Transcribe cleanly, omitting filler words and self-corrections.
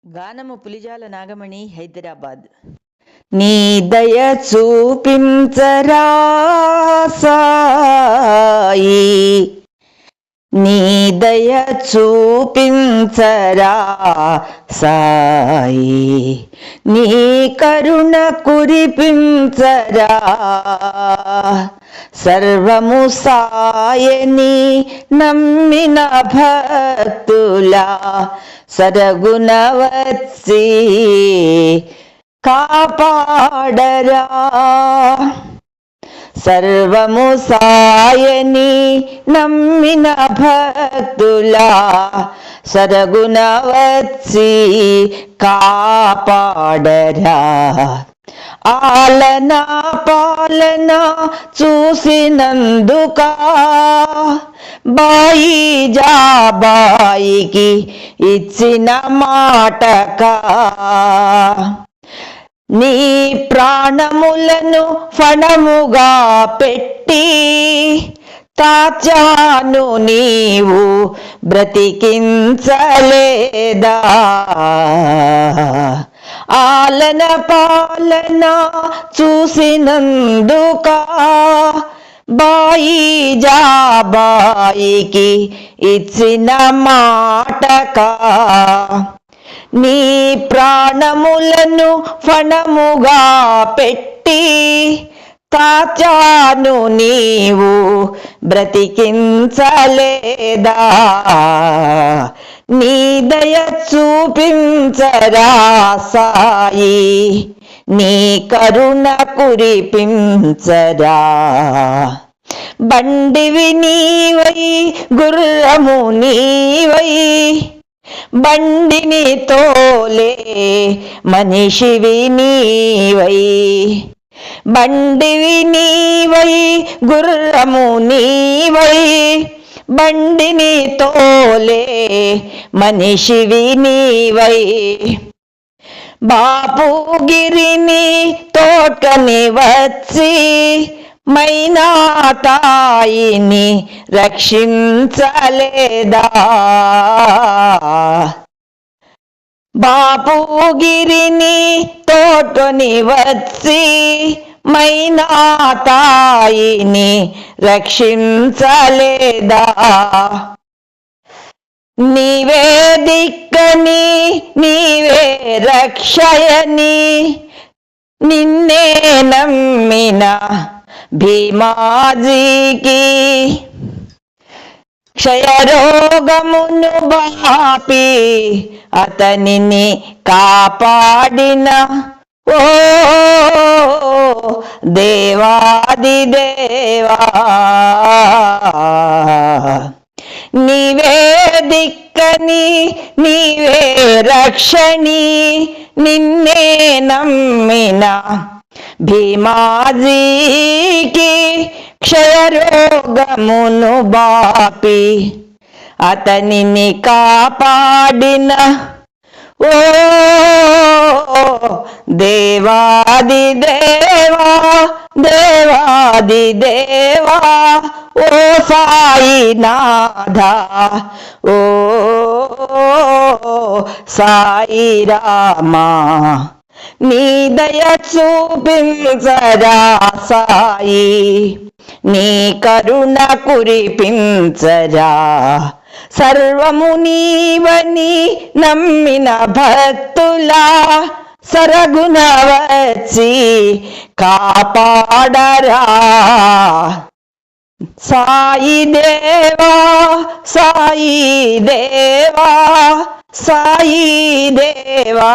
గానము పులిజాల నాగమణి, హైదరాబాద్. నీ దయ చూపించరా సాయి, నీ దయ చూపించరా సాయి, నీ కరుణ కురిపించరా. సర్వము సాయని నమ్మిన భక్తులా సరగుణ వచ్చి కాపాడరా. సర్వము సాయని నమ్మిన భక్తులా సరగుణ వచ్చి కాపాడరా. ఆలన పాలన చూసినందుక బాయి జాబాయికి ఇచ్చిన మాటకా నీ ప్రాణములను ఫణముగా పెట్టి తాచాను నీవు బ్రతికించలేదా. ఆలన పాలన చూసినందుక బాయి జాబాయికి ఇచ్చిన మాటకా నీ ప్రాణములను ఫణముగా పెట్టి తాచాను నీవు బ్రతికించలేదా. నీ దయ చూపించరా సాయి, నీ కరుణ కురిపించరా. బండివి నీవై గుర్రము నీవై బండిని తోలే మనిషివి నీవై. బండివి నీవై గుర్రము నీవై బండిని తోలే మనిషివి నీవై. బాపుగిరిని తోటని వచ్చి మైనా తాయిని రక్షించలేదా. బాపుగిరిని తోటని వచ్చి మైనా తాయిని రక్షించలేదా. నీవే దిక్కని నీవే రక్షయని నిన్నే నమ్మిన భీమాజీకి క్షయరోగమును బాపి అతనిని కాపాడిన ఓ దేవాది దేవా. నీవే దిక్కని నీవే రక్షణి నిన్నే నమ్మిన భీమాజీకి క్షయరోగమును బాపి అతనిని కాపాడిన ఓ దేవాది దేవా దేవాది దేవా. ఓ సాయినాథ ఓ సాయి రామా, నీ దయ చూపించరా సాయి, నీ కరుణ కురిపించరా. సర్వము నీవని నమ్మిన భక్తులా సరగుణ వచ్చి కాపాడరా. సాయి దేవా సాయి దేవా సాయి దేవా.